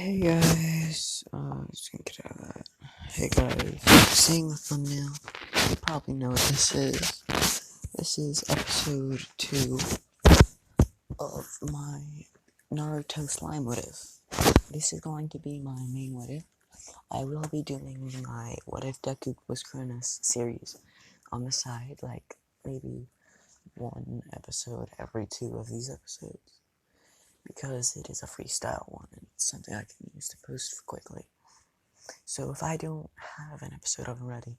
Hey guys, just gonna get out of that. Hey guys, seeing the thumbnail, you probably know what this is. This is episode 2 of my Naruto slime what if. This is going to be my main what if. I will be doing my what if Deku was Cronus series on the side, like maybe one episode every 2 of these episodes. Because it is a freestyle one and it's something I can use to post quickly. So if I don't have an episode of it ready,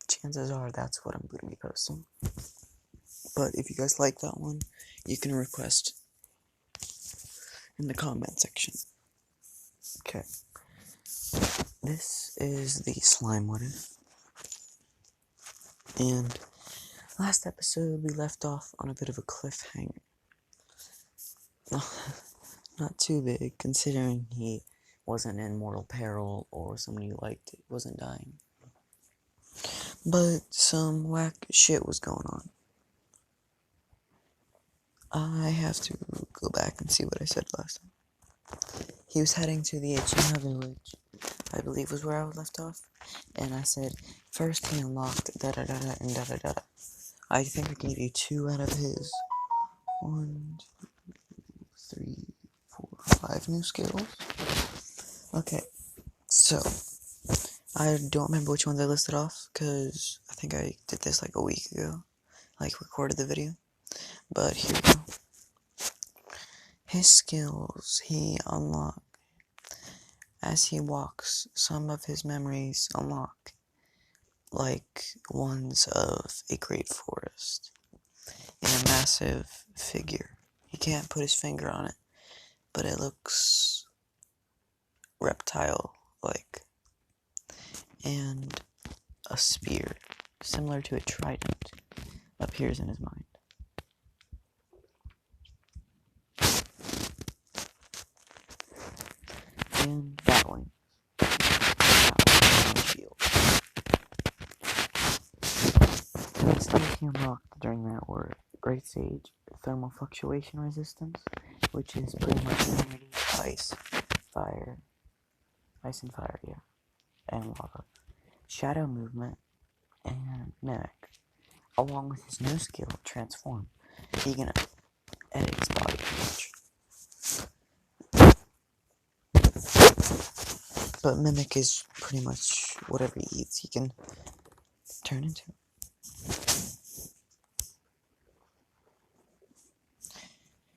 chances are that's what I'm going to be posting. But if you guys like that one, you can request in the comment section. Okay. This is the slime what if. And last episode we left off on a bit of a cliffhanger. Not too big, considering he wasn't in mortal peril or someone you liked wasn't dying. But some whack shit was going on. I have to go back and see what I said last time. He was heading to the Uchiha village, I believe was where I left off, and I said, first he unlocked da-da-da-da and da-da-da-da. I think I can give you 2 out of his 1, 2, 3, 4, 5 new skills. Okay, so I don't remember which ones I listed off, because I think I did this like a week ago, like recorded the video, but here we go. His skills he unlocked. As he walks, some of his memories unlock, like ones of a great forest and a massive figure. He can't put his finger on it, but it looks reptile-like. And a spear, similar to a trident, appears in his mind. And battling. Shield. The skills he unlocked during that were Great Sage, thermal fluctuation resistance, which is pretty much immunity to ice and fire, yeah, and lava, shadow movement, and mimic. Along with his new skill, transform, he can edit his body much. But mimic is pretty much whatever he eats, he can turn into.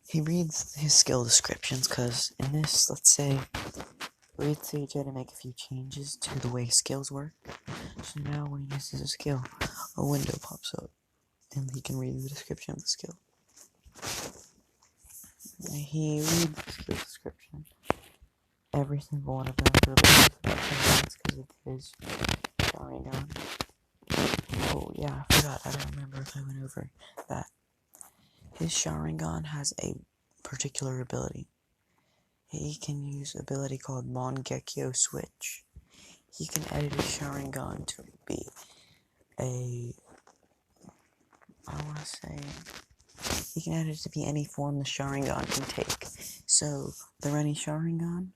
He reads his skill descriptions, because in this, let's say, Great Sage had to make a few changes to the way skills work. So now when he uses a skill, a window pops up, and he can read the description of the skill. He reads the skill description, every single one of them, for about 10 minutes because of his Sharingan. Oh yeah, I forgot, I don't remember if I went over that. His Sharingan has a particular ability. He can use an ability called Mangekyo Switch. He can edit his Sharingan to be he can edit it to be any form the Sharingan can take. So, the Renny Sharingan,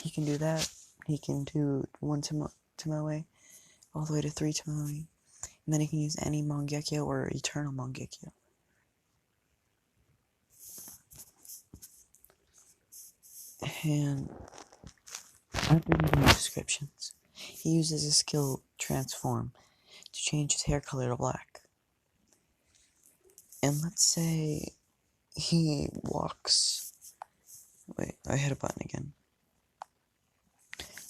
he can do that. He can do 1 Tomoe, all the way to 3 Tomoe. And then he can use any Mangekyo or Eternal Mangekyo. And after reading the descriptions, he uses his skill Transform to change his hair color to black. And let's say he walks. Wait, I hit a button again.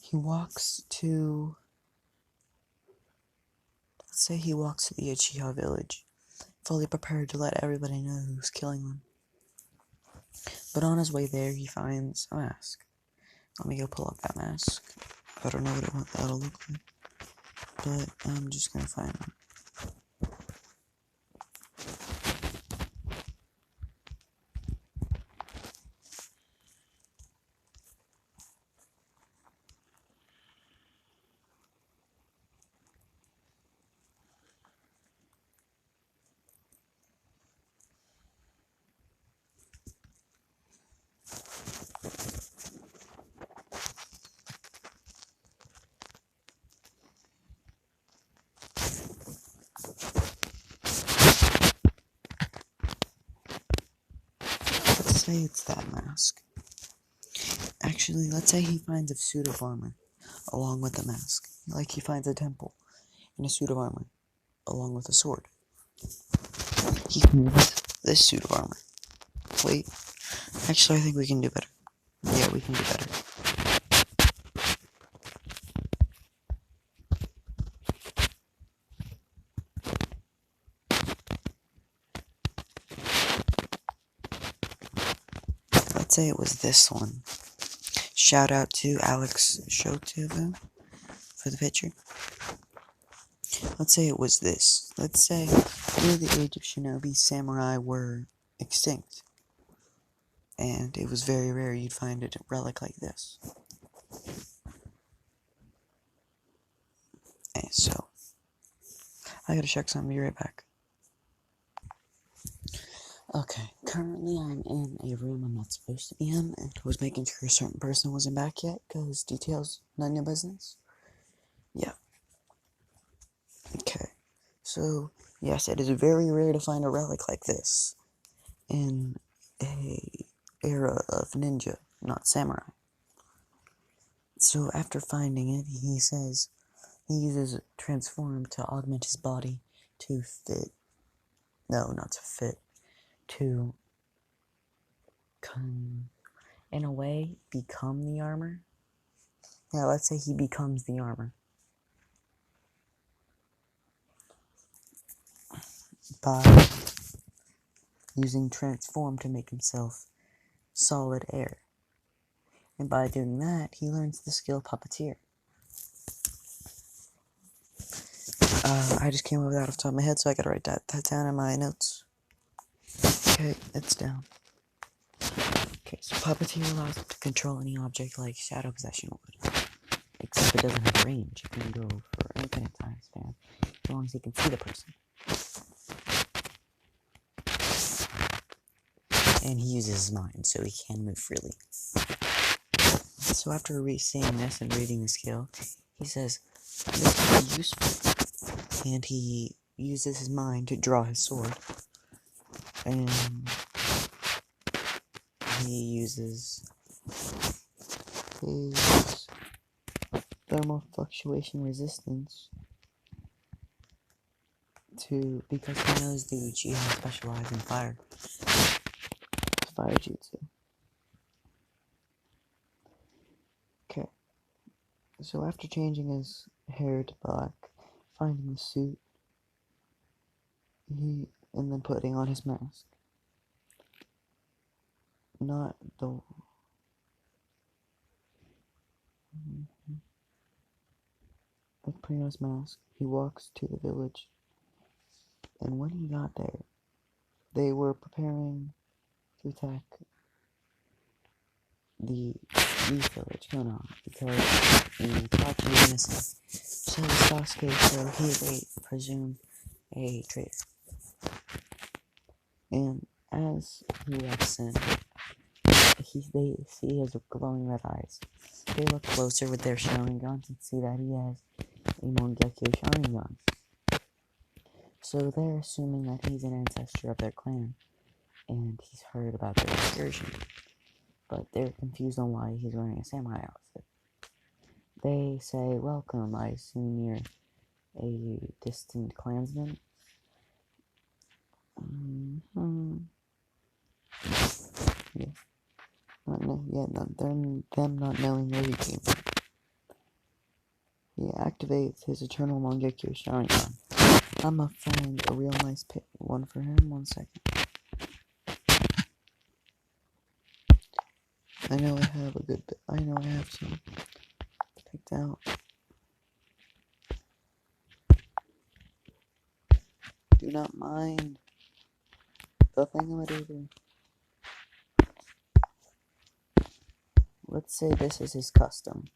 He walks to. Let's say he walks to the Uchiha village, fully prepared to let everybody know who's killing them. But on his way there, he finds a mask. Let me go pull up that mask. I don't know what that'll look like, but I'm just gonna find it. say it's that mask. Actually, let's say he finds a suit of armor along with the mask. Like he finds a temple in a suit of armor along with a sword. He can use this suit of armor. Wait, actually I think we can do better. Yeah, we can do better. Let's say it was this one. Shout out to Alex Shotovu for the picture. Let's say it was this. Let's say near the age of Shinobi, samurai were extinct. And it was very rare you'd find a relic like this. And so, I gotta check something, be right back. Okay, currently I'm in a room I'm not supposed to be in, and I was making sure a certain person wasn't back yet, because details, none of your business. Yeah. Okay, so, yes, it is very rare to find a relic like this in a era of ninja, not samurai. So after finding it, he says he uses transform to augment his body to fit, no, not to fit, to, in a way, become the armor. Yeah, let's say he becomes the armor. By using transform to make himself solid air. And by doing that, he learns the skill puppeteer. I just came over that off the top of my head, so I gotta write that down in my notes. Okay, it's down. Okay, so puppeteer allows him to control any object like shadow possession would. Except it doesn't have range. It can go for infinite time span, as long as he can see the person. And he uses his mind, so he can move freely. So after seeing this and reading the skill, he says, this could be useful. And he uses his mind to draw his sword. And he uses his thermal fluctuation resistance because he knows the Uchiha specialize in fire jutsu. Okay, so after changing his hair to black, finding the suit, and then putting on his mask. Not the... putting on his mask, he walks to the village. And when he got there, they were preparing to attack the youth village Konoha because Itachi is missing. So Sasuke, so he presume a traitor. And as he walks in, they see his glowing red eyes. They look closer with their Sharingans and see that he has a Mangekyo Sharingan. So they're assuming that he's an ancestor of their clan, and he's heard about their excursion. But they're confused on why he's wearing a samurai outfit. They say, welcome, I assume you're a distant clansman. Yeah. Them not knowing where he came from. He activates his eternal Mangekyo Sharingan. I'm gonna find a real nice one for him, 1 second. I know I have a good bit. I know I have some picked out. Do not mind the thingamadoodle. Let's say this is his custom.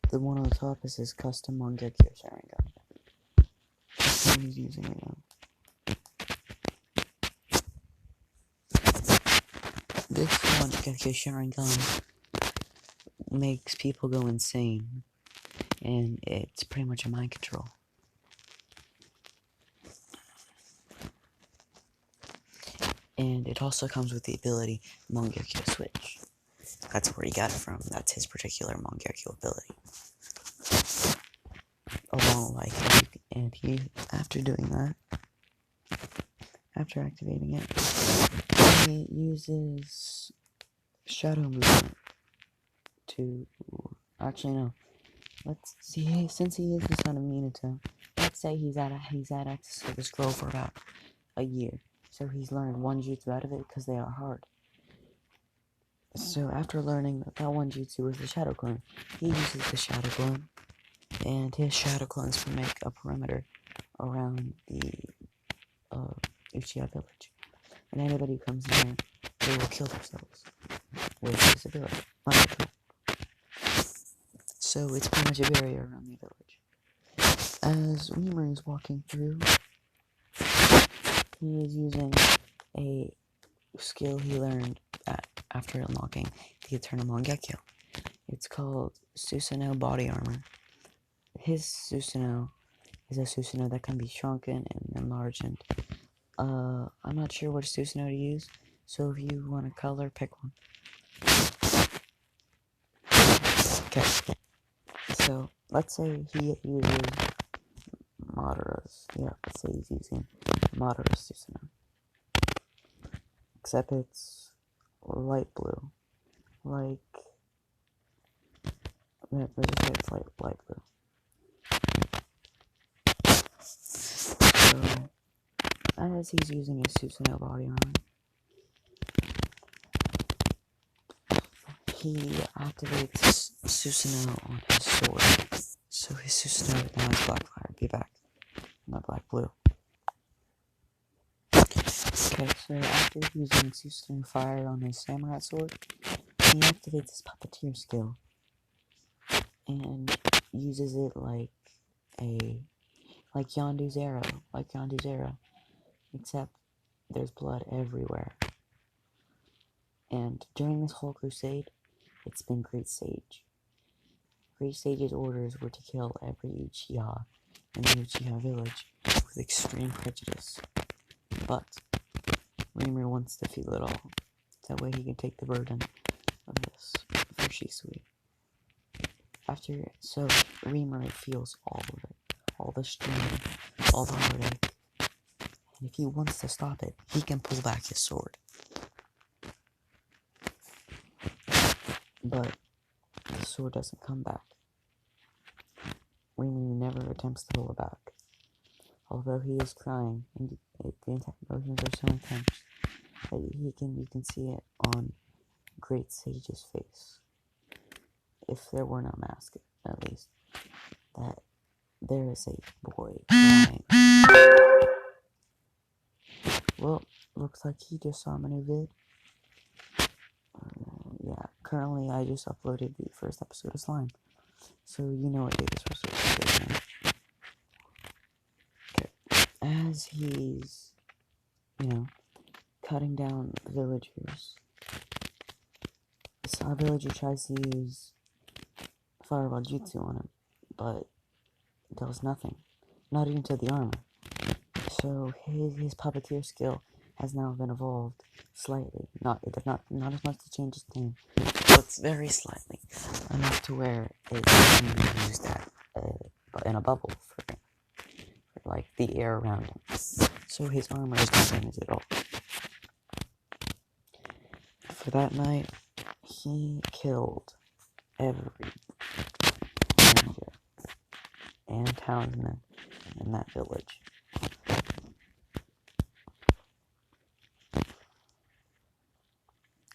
The one on the top is his custom Mangekyo Sharingan. That's what he's using right now. This Mangekyo Sharingan makes people go insane, and it's pretty much a mind control. And it also comes with the ability Mangekyo Switch. That's where he got it from. That's his particular Mangekyo ability. Along like, and he, after doing that, after activating it, he uses Shadow Movement to, actually no, let's see, since he is the son of Minato, let's say he's at access to this scroll for about a year. So he's learned one jutsu out of it because they are hard. So after learning that one jutsu was the Shadow Clone, he uses the Shadow Clone, and his Shadow Clones can make a perimeter around the Uchiha village. And anybody who comes near, they will kill themselves with his ability. So it's pretty much a barrier around the village. As Rimaru is walking through, he is using a skill he learned after unlocking the Eternal Mangekyo. It's called Susanoo Body Armor. His Susanoo is a Susanoo that can be shrunken and enlarged. I'm not sure which Susanoo to use, so if you want a color, pick one. Okay. So let's say he uses Madara's. Yeah, let's say he's using Madara's Susanoo. Except it's light blue. Like, let's just say it's light blue. So, as he's using his Susanoo body armor, he activates Susanoo on his sword. So his Susanoo now is black fire. Be back. Not black blue. Okay, so after using Susanoo fire on his samurai sword, he activates his puppeteer skill and uses it like Yondu's arrow, except there's blood everywhere. And during this whole crusade, it's been Great Sage. Great Sage's orders were to kill every Uchiha in the Uchiha village with extreme prejudice. But Rimaru wants to feel it all. That way he can take the burden of this for Shisui. So Rimaru feels all of it. All the strain, all the heartache. And if he wants to stop it, he can pull back his sword. But the sword doesn't come back. Rimaru never attempts to pull it back. Although he is crying, and the emotions are so intense that you can see it on Great Sage's face. If there were no mask, at least. That there is a boy crying. Well, looks like he just saw my new vid. Yeah, currently I just uploaded the first episode of Slime. So you know what day this first episode is. Okay. As he's, cutting down the villagers, a villager tries to use Fireball Jutsu on him, but it does nothing. Not even to the armor. So his puppeteer skill has now been evolved slightly. Not as much to change his name, but very slightly. Enough to where it can be used in a bubble for like the air around him. So his armor is not damaged at all. For that night, he killed every ninja and townsman in that village.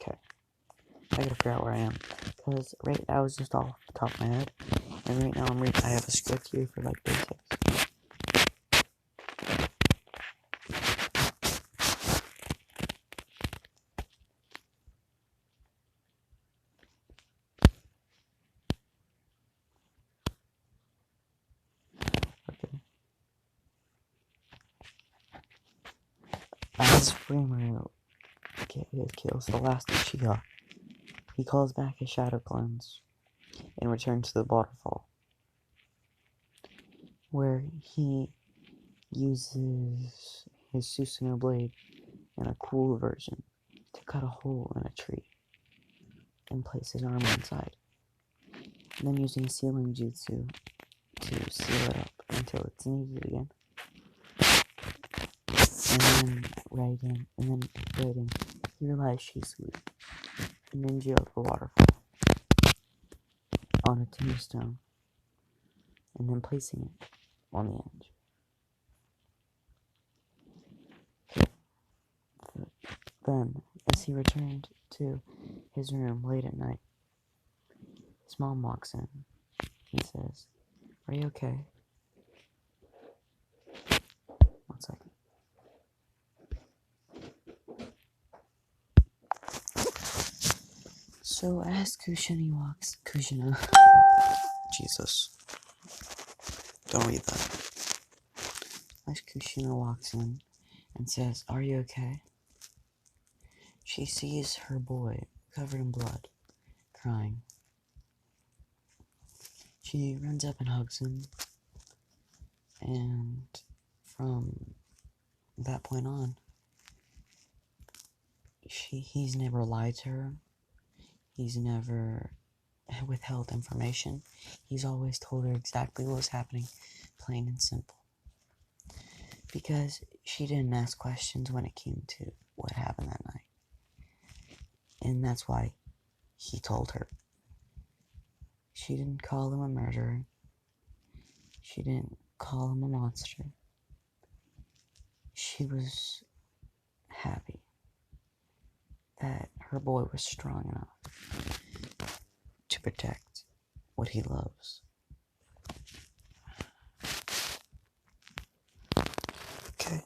Okay, I gotta figure out where I am, because I was just off the top of my head, and right now I have a script here for like basics. As Rimaru kills the last Uchiha, he calls back his Shadow Clones and returns to the waterfall, where he uses his Susanoo blade and a cool version to cut a hole in a tree and place his armor inside, and then using sealing jutsu to seal it up until it's needed again. And then writing, he realized Shisui, a ninja of the waterfall, on a tombstone, and then placing it on the edge. Then, as he returned to his room late at night, his mom walks in and says, "Are you okay?" 1 second. So as Kushina, Jesus, don't read that. As Kushina walks in and says, "Are you okay?" she sees her boy covered in blood, crying. She runs up and hugs him, and from that point on, he's never lied to her. He's never withheld information. He's always told her exactly what was happening, plain and simple. Because she didn't ask questions when it came to what happened that night. And that's why he told her. She didn't call him a murderer. She didn't call him a monster. She was happy that her boy was strong enough to protect what he loves. Okay.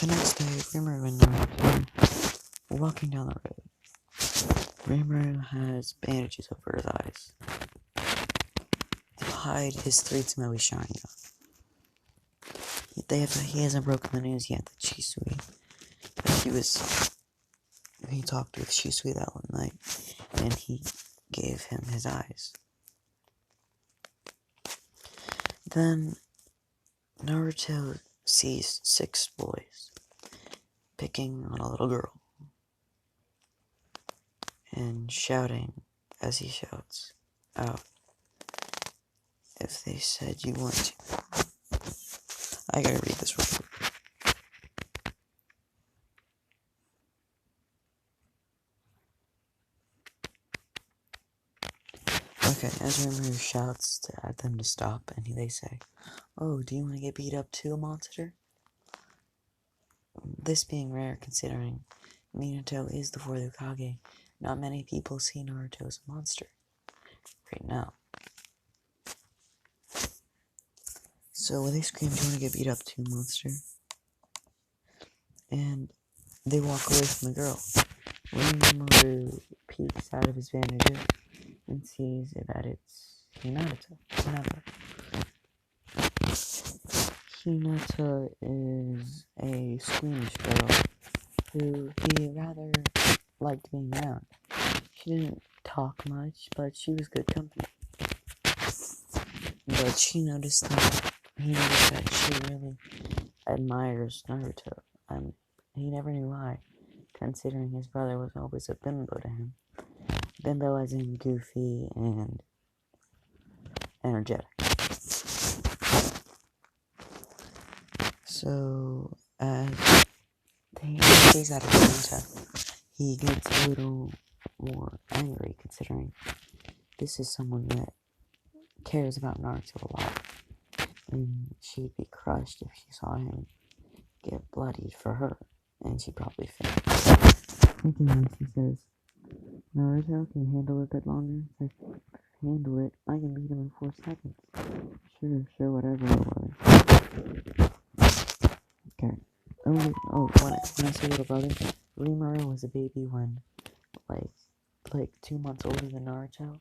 The next day, Rimaru and Naruto were walking down the road. Rimaru has bandages over his eyes to hide his 3 Tomoe Sharingan. He hasn't broken the news yet that Shisui, he talked with Shisui that one night, and he gave him his eyes. Then Naruto sees 6 boys picking on a little girl and shouting as he shouts out, "If they said you want to." I gotta read this real quick. Okay, as Rimaru shouts at them to stop, and they say, "Oh, do you want to get beat up too, monster?" This being rare, considering Minato is the 4th Hokage, not many people see Naruto as a monster right now. So they scream, "Do you want to get beat up too, monster?" And they walk away from the girl. Rimaru peeks out of his bandages and sees that it's Hinata. Hinata is a squeamish girl who he rather liked being around. She didn't talk much, but she was good company. But he noticed that she really admires Naruto. He never knew why, considering his brother was always a bimbo to him. Bimbo as in goofy and energetic. So, as he stays out of Naruto, he gets a little more angry, considering this is someone that cares about Naruto a lot. And she'd be crushed if she saw him get bloodied for her, and she'd probably faint. Thinking this, he says, "Naruto, can you handle it a bit longer?" If handle it, I can beat him in 4 seconds. Sure, whatever. Okay. When I say little brother, Rimaru was a baby when, like 2 months older than Naruto,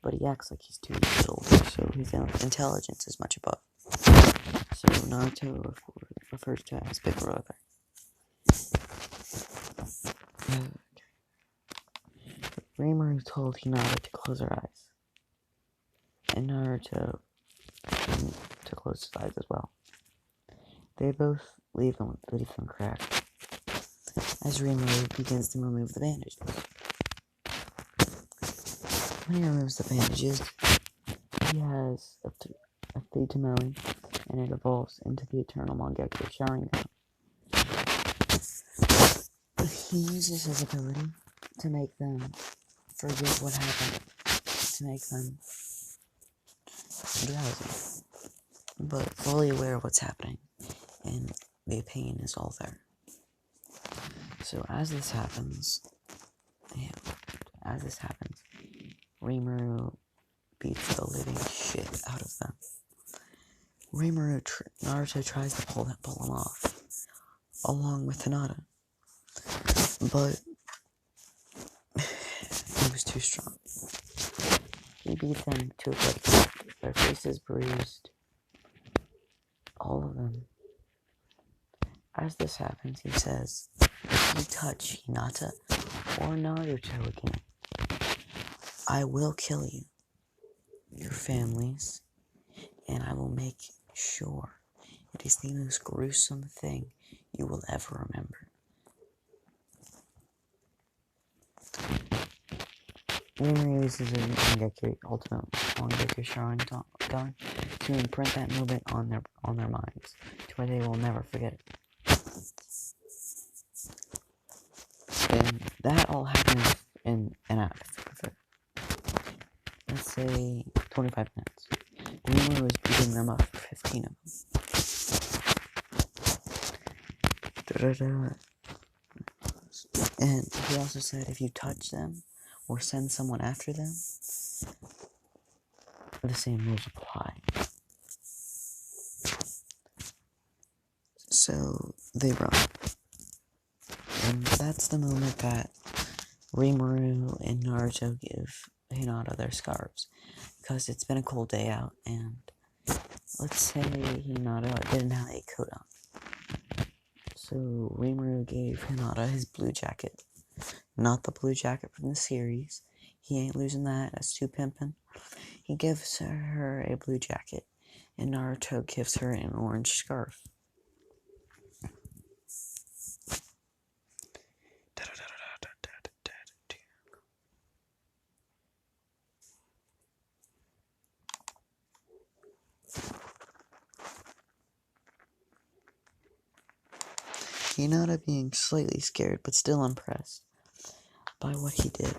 but he acts like he's 2 years older, so his intelligence is much above. So Naruto refers to him as big brother. Rimaru told Hinata to close her eyes. and Naruto to close his eyes as well. They both leave them cracked as Rimaru begins to remove the bandages. When he removes the bandages, he has a Tamori, and it evolves into the Eternal Mangekyo Sharingan. He uses his ability to make them forget what happened, to make them drowsy, but fully aware of what's happening, and the pain is all there. So as this happens, Rimaru beats the living shit out of them. Naruto tries to pull him off, along with Hinata, but he was too strong. He beats them to a blood. Their faces bruised, all of them. As this happens, he says, "If you touch Hinata or Naruto again, I will kill you, your families, and I will make sure it is the most gruesome thing you will ever remember." Rimaru uses his ultimate Mangekyo Sharingan to imprint that moment on their minds, to where they will never forget it. And that all happens in let's say 25 minutes. Rimaru was beating them up for 15 of them. And he also said if you touch them or send someone after them, the same rules apply. So they run. And that's the moment that Rimaru and Naruto give Hinata their scarves. Because it's been a cold day out, and let's say Hinata didn't have a coat on. So Rimaru gave Hinata his blue jacket. Not the blue jacket from the series. He ain't losing that. That's too pimpin'. He gives her a blue jacket, and Naruto gives her an orange scarf. Hinata being slightly scared, but still impressed by what he did.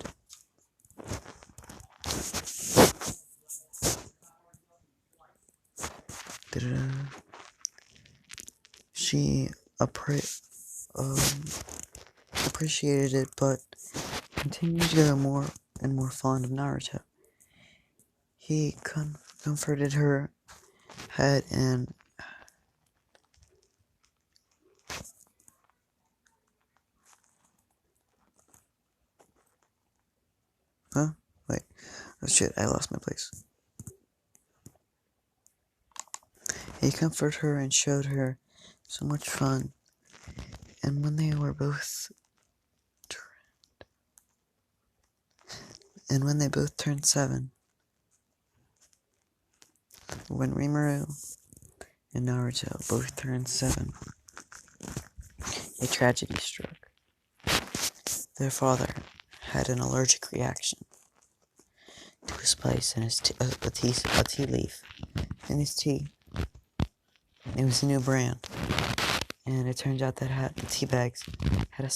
She appreciated it, but continued to grow more and more fond of Naruto. He comforted her head and wait. Oh shit, I lost my place. He comforted her and showed her so much fun. And when they both turned 7, when Rimaru and Naruto both turned 7, a tragedy struck. Their father had an allergic reaction to a spice in his a tea leaf in his tea. It was a new brand, and it turns out that the tea bags had a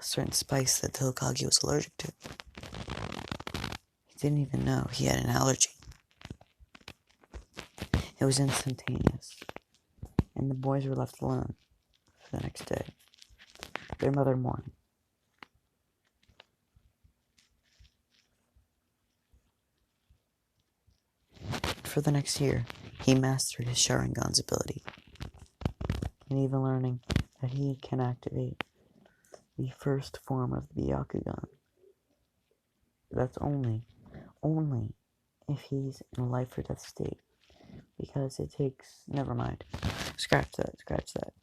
certain spice that the Hokage was allergic to. He didn't even know he had an allergy. It was instantaneous, and the boys were left alone for the next day. Their mother mourned. For the next year, he mastered his Sharingan's ability, and even learning that he can activate the first form of the Byakugan. That's only if he's in a life or death state, because it takes, never mind, scratch that,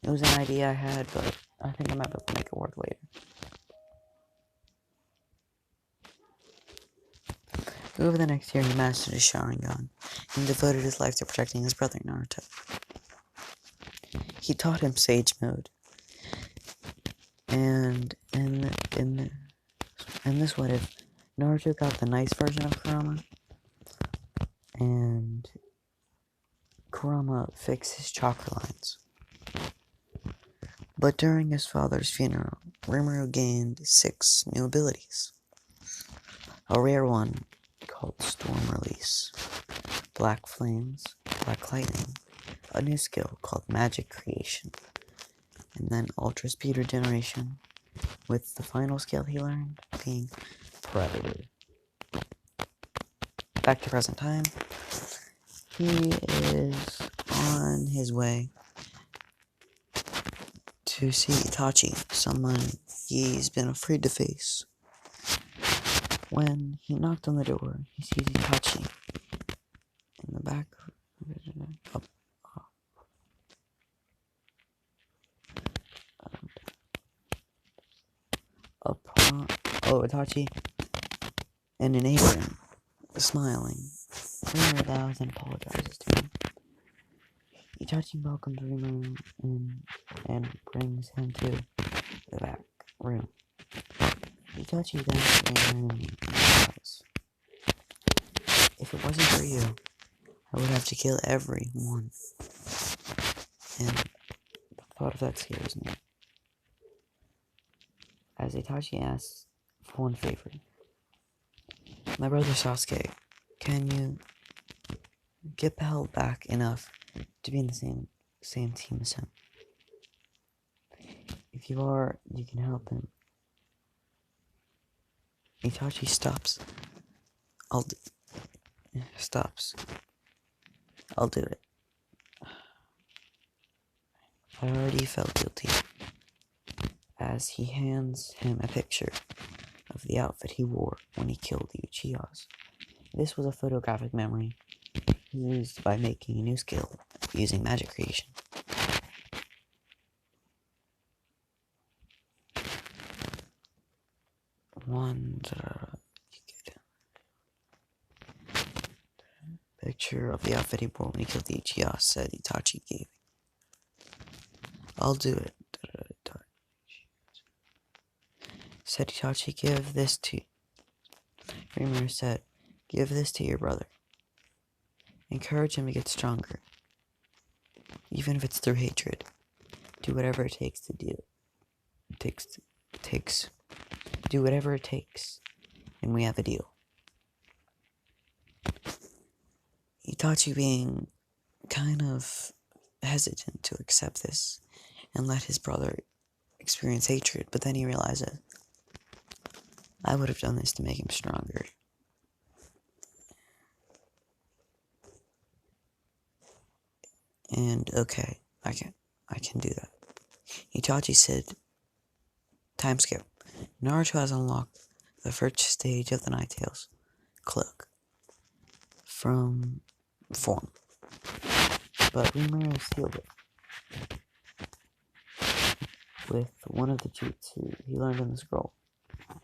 it was an idea I had, but I think I might be able to make it work later. Over the next year, he mastered his Sharingan and devoted his life to protecting his brother Naruto. He taught him Sage Mode, and in this what if Naruto got the nice version of Kurama, and Kurama fixed his chakra lines. But during his father's funeral, Rimaru gained 6 new abilities. A rare one called Storm Release, Black Flames, Black Lightning, a new skill called Magic Creation, and then Ultra Speed Regeneration, with the final skill he learned being Predator. Back to present time, he is on his way to see Itachi, someone he's been afraid to face. When he knocked on the door, he sees Itachi in the back. Itachi and an apron, smiling. Rimaru bows and apologizes to him. Itachi welcomes Rimaru and brings him to the back room. Itachi then replies, "If it wasn't for you, I would have to kill everyone." And the thought of that scares me. As Itachi asks for one favor. "My brother Sasuke, can you get Bell back enough to be in the same team as him? If you are, you can help him." Itachi stops. I'll do it. I already felt guilty, as he hands him a picture of the outfit he wore when he killed the Uchihas. This was a photographic memory used by making a new skill using magic creation. Picture of the outfit he wore when he killed the Uchiha, said Itachi gave. "I'll do it." Said Itachi, "Give this to..." Rimaru said, "Give this to your brother. Encourage him to get stronger. Even if it's through hatred. Do whatever it takes to do. Do whatever it takes, and we have a deal." Itachi being kind of hesitant to accept this and let his brother experience hatred, but then he realizes, I would have done this to make him stronger. And okay, I can do that. Itachi said, time skip. Naruto has unlocked the first stage of the Night Tales cloak from form, but Rimaru sealed it with one of the cheats he learned in the scroll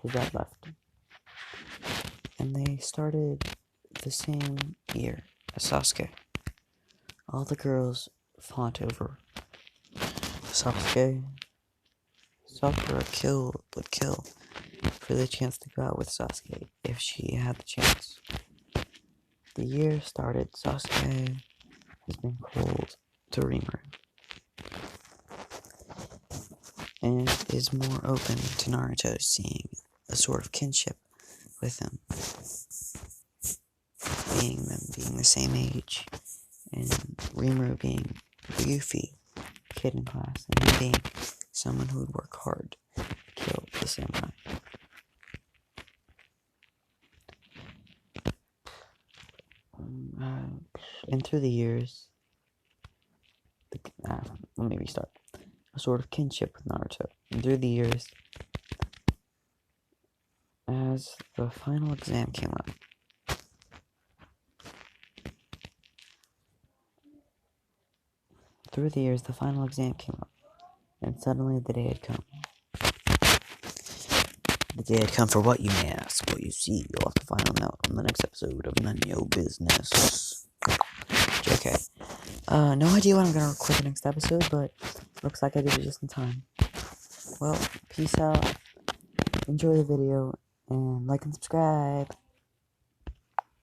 his dad left. And they started the same year as Sasuke. All the girls fought over Sasuke. Sakura would kill for the chance to go out with Sasuke if she had the chance. The year started, Sasuke has been cold to Rimaru and is more open to Naruto, seeing a sort of kinship with him, being the same age, and Rimaru being the goofy kid in class, and him being someone who would work hard to kill the samurai. And through the years, let me restart. A sort of kinship with Naruto. And through the years, as the final exam came up, and suddenly the day had come. The did come for what you may ask. What you see, you'll have to find out on the next episode of None Yo Business. JK. No idea when I'm gonna record the next episode, but looks like I did it just in time. Well, peace out. Enjoy the video, and like and subscribe.